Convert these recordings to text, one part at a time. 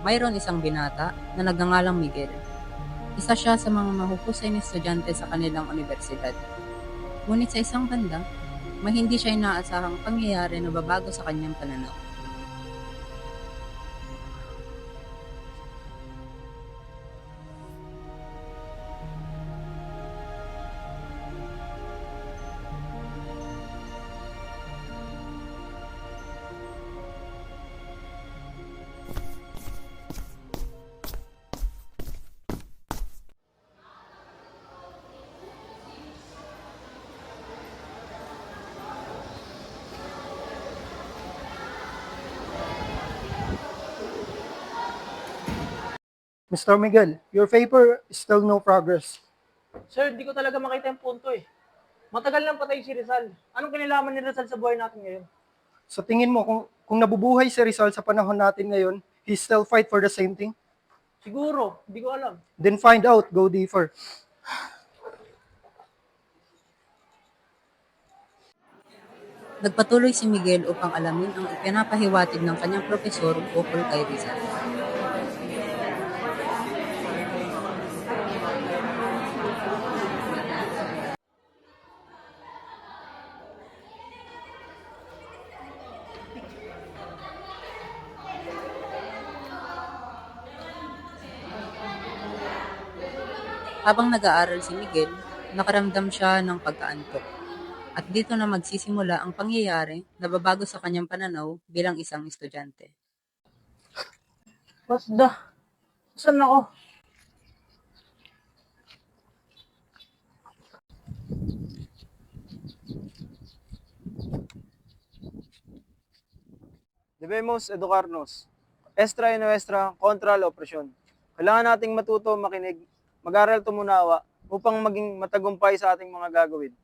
Mayroon isang binata na nagngangalang Miguel. Isa siya sa mga mahuhusay na estudyante sa kanilang unibersidad. Ngunit sa isang banda, may hindi siya inaasahang pangyayari na babago sa kanyang pananaw. Mr. Miguel, your paper is still no progress. Sir, di ko talaga makita yung punto eh. Matagal nang patay si Rizal. Anong kinalaman ni Rizal sa buhay natin ngayon? Sa tingin mo, kung nabubuhay si Rizal sa panahon natin ngayon, he still fight for the same thing? Siguro, di ko alam. Then find out, go deeper. Nagpatuloy si Miguel upang alamin ang ipinapahiwatig ng kanyang propesor ukol kay Rizal. Habang nag-aaral si Miguel, nakaramdam siya ng pagkaantok. At dito na magsisimula ang pangyayari na babago sa kanyang pananaw bilang isang estudyante. Basta, saan ako? Debemos educarnos. Extra y nuestra contra la opresyon. Kailangan nating matuto, makinig, mag-aral tumunawa upang maging matagumpay sa ating mga gagawin.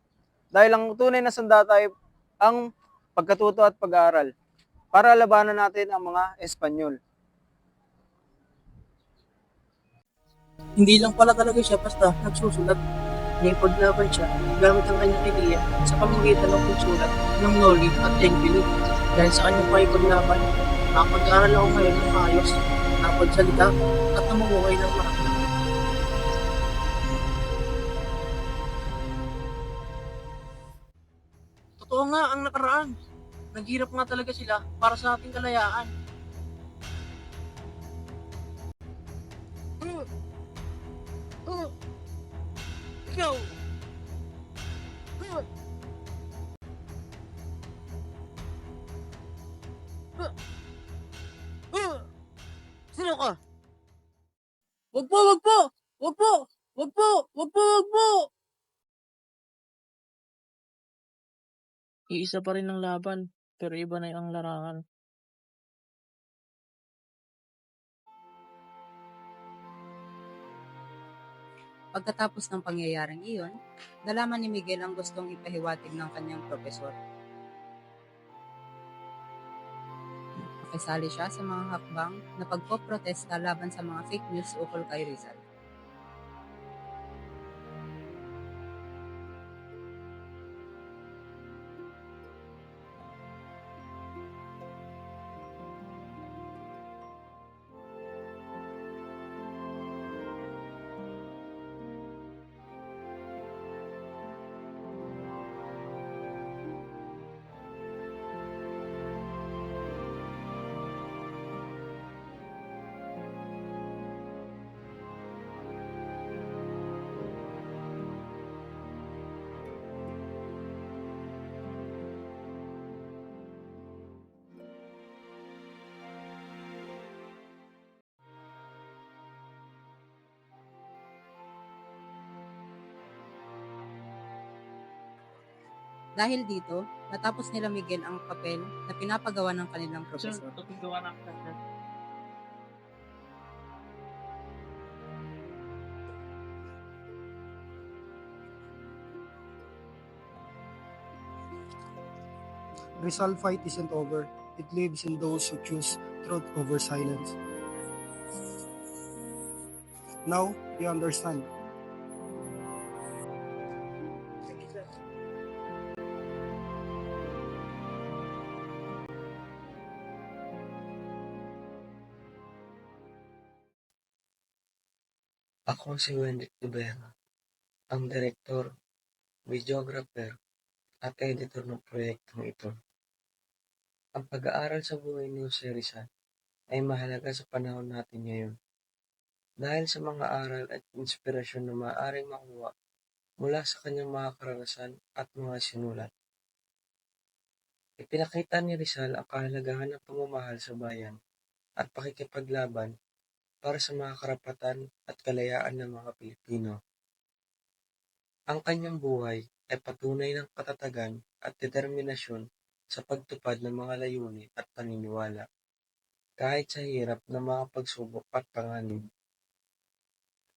Dahil ang tunay na sandata ay ang pagkatuto at pag-aaral para labanan natin ang mga Espanyol. Hindi lang pala talaga siya basta nagsusulat. May paglaban siya gamit ang kanyang ideya sa pamamagitan ng pagsulat ng Noli at Envili. Dahil sa kanyang paipaglaban, nakapag-aaral ako ngayon ng maayos, nakapagsalita at namumuhay ng marami. Totoo nga ang nakaraan. Naghirap nga talaga sila para sa ating kalayaan. Ikaw! Sino ka? Wag po! Wag po! Wag po! Wag po! Wag po! Wag po! Iisa pa rin ang laban, pero iba na ang larangan. Pagkatapos ng pangyayaring iyon, nalaman ni Miguel ang gustong ipahiwatig ng kanyang propesor. Nakisali siya sa mga hakbang na pagpoprotesta laban sa mga fake news ukol kay Rizal. Dahil dito, natapos nila Miguel ang papel na pinapagawa ng kanilang propesor. Tutugawa na kita. Rizal fight isn't over. It lives in those who choose truth over silence. Now, you understand. Ako si Wendy Tubera, ang direktor, videographer at editor ng proyektong ito. Ang pag-aaral sa buhay ni Jose Rizal ay mahalaga sa panahon natin ngayon dahil sa mga aral at inspirasyon na maaaring makuha mula sa kanyang mga karanasan at mga sinulat. Ipinakita ni Rizal ang kahalagahan ng pagmamahal sa bayan at pakikipaglaban para sa mga karapatan at kalayaan ng mga Pilipino. Ang kanyang buhay ay patunay ng katatagan at determinasyon sa pagtupad ng mga layunin at paniniwala, kahit sa hirap ng mga pagsubok at panganib.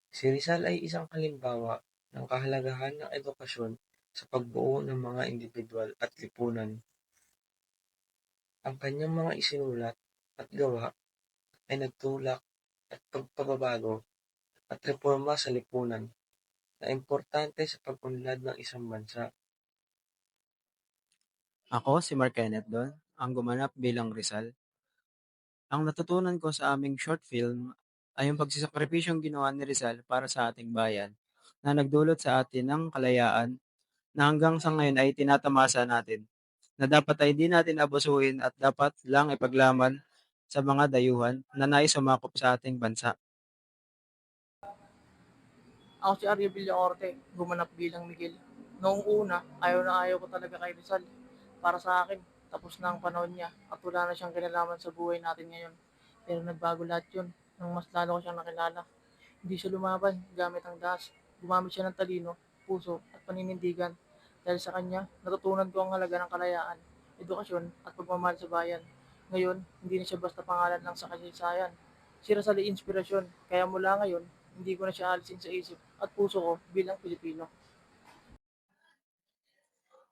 Si Rizal ay isang halimbawa ng kahalagahan ng edukasyon sa pagbuo ng mga individual at lipunan. Ang kanyang mga isinulat at gawa ay nagtulak at pagpababago at reforma sa lipunan na importante sa pag-unlad ng isang bansa. Ako si Mark Kenneth Don, ang gumanap bilang Rizal. Ang natutunan ko sa aming short film ay yung pagsisakripisyong ginawa ni Rizal para sa ating bayan na nagdulot sa atin ng kalayaan na hanggang sa ngayon ay tinatamasa natin na dapat ay di natin abusuhin at dapat lang ipaglaban sa mga dayuhan na nais sumakop sa ating bansa. Ako si Arya Villacorte, gumanap bilang Miguel. Noong una, ayaw na ayaw ko talaga kay Rizal. Para sa akin, tapos na ang panahon niya at wala na siyang kinalaman sa buhay natin ngayon. Pero nagbago lahat yun nang mas lalo ko siyang nakilala. Hindi siya lumaban gamit ang dahas. Gumamit siya ng talino, puso at paninindigan. Dahil sa kanya, natutunan ko ang halaga ng kalayaan, edukasyon at pagmamahal sa bayan. Ngayon, hindi na siya basta pangalan lang sa kasaysayan. Si Rizal ay inspirasyon, kaya mula ngayon, hindi ko na siya alisin sa isip at puso ko bilang Pilipino.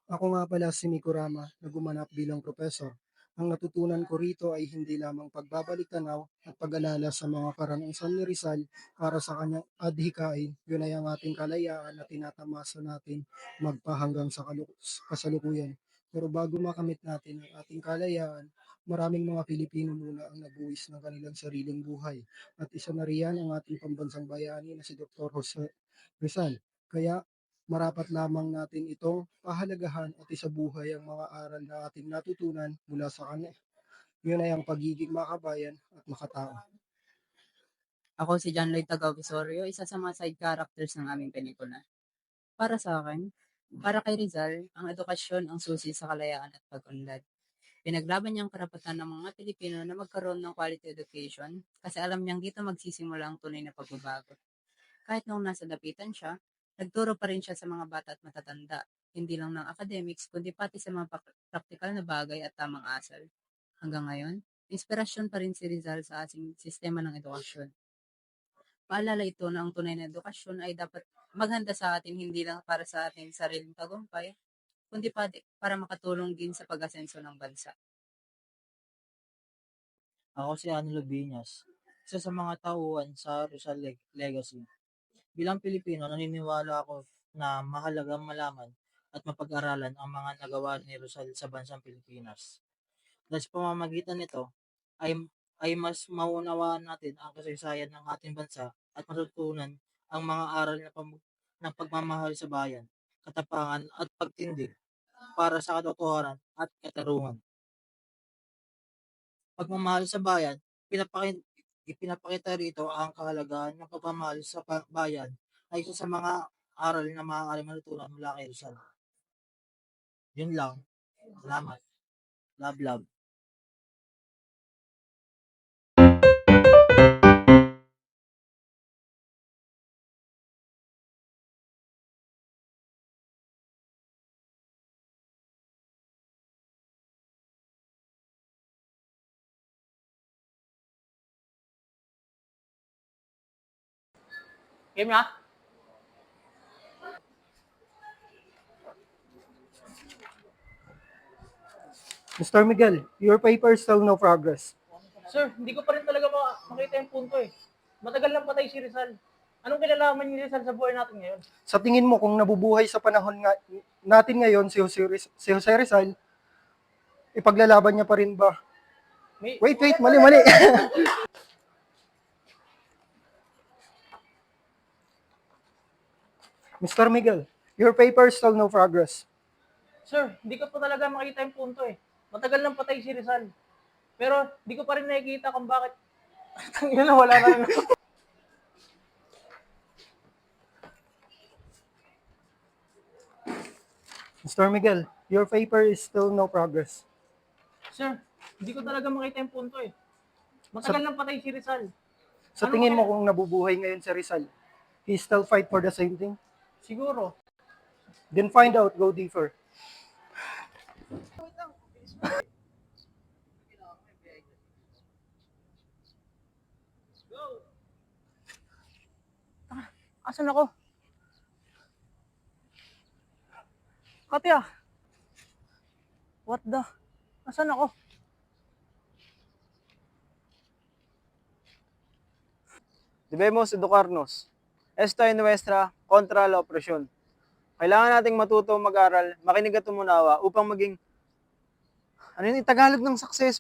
Ako nga pala si Miko Rama na gumanap bilang propesor. Ang natutunan ko rito ay hindi lamang pagbabalik tanaw at pag-alala sa mga karanasan ni Rizal para sa kanyang adhikain, yun ay ang ating kalayaan na tinatamasa natin magpahanggang sa kasalukuyan. Pero bago makamit natin ang ating kalayaan, maraming mga Pilipino muna ang nabuwis ng kanilang sariling buhay. At isa na riyan ang ating pambansang bayani na si Dr. Jose Rizal. Kaya marapat lamang natin itong pahalagahan at isabuhay ang mga aral na ating natutunan mula sa kanya. Yun ay ang pagiging makabayan at makatao. Ako si John Lloyd Tagaw Visorio, isa sa mga side characters ng aming pelikula. Para sa akin, para kay Rizal, ang edukasyon ang susi sa kalayaan at pag-unlad. Pinaglaban niyang karapatan ng mga Pilipino na magkaroon ng quality education kasi alam niyang dito magsisimula ang tunay na pagbabago. Kahit nung nasa dapitan siya, nagturo pa rin siya sa mga bata at matatanda, hindi lang ng academics kundi pati sa mga praktikal na bagay at tamang asal. Hanggang ngayon, inspirasyon pa rin si Rizal sa ating sistema ng edukasyon. Paalala ito na ang tunay na edukasyon ay dapat maghanda sa atin hindi lang para sa ating sariling tagumpay, kundi para makatulong din sa pag-asenso ng bansa. Ako si Anelo Biñas, isa sa mga tauhan sa Rizal Legacy. Bilang Pilipino, naniniwala ako na mahalagang malaman at mapag-aralan ang mga nagawa ni Rizal sa bansang Pilipinas. Dahil sa pamamagitan nito, ay, ay mas maunawaan natin ang kasaysayan ng ating bansa at matutunan ang mga aral ng pagmamahal sa bayan, katapangan at pagtindig para sa katotohanan at katarungan. Pagmamahal sa bayan, ipinapakita rito ang kahalagahan ng pagmamahal sa bayan ay isa sa mga aral na maaari matutunan mula kay Rizal. Yun lang. Salamat. Love, love. Game na? Mr. Miguel, your paper still no progress. Sir, hindi ko pa rin talaga makita yung punto eh. Matagal lang patay si Rizal. Anong kinalaman ni Rizal sa buhay natin ngayon? Sa tingin mo kung nabubuhay sa panahon natin ngayon si Jose Rizal, ipaglalaban niya pa rin ba? Wait, mali. Mr. Miguel, your paper is still no progress. Sir, hindi ko pa talaga makita yung punto eh. Matagal nang patay si Rizal. Pero di ko pa rin nakikita kung bakit. Tangina na, wala na rin ako. Mr. Miguel, your paper is still no progress. Sir, hindi ko talaga makita yung punto eh. Matagal nang patay si Rizal. Sa Ano tingin mo kaya- kung nabubuhay ngayon si Rizal, he still fight for the same thing? Siguro. Then find out, go deeper. Asan ako? Katya! What the? Asan ako? Debemos educarnos. Esto es nuestra contra la opresión. Kailangan nating matuto mag-aral, makinig at umunawa upang maging, ano yun, yung Tagalog ng successful?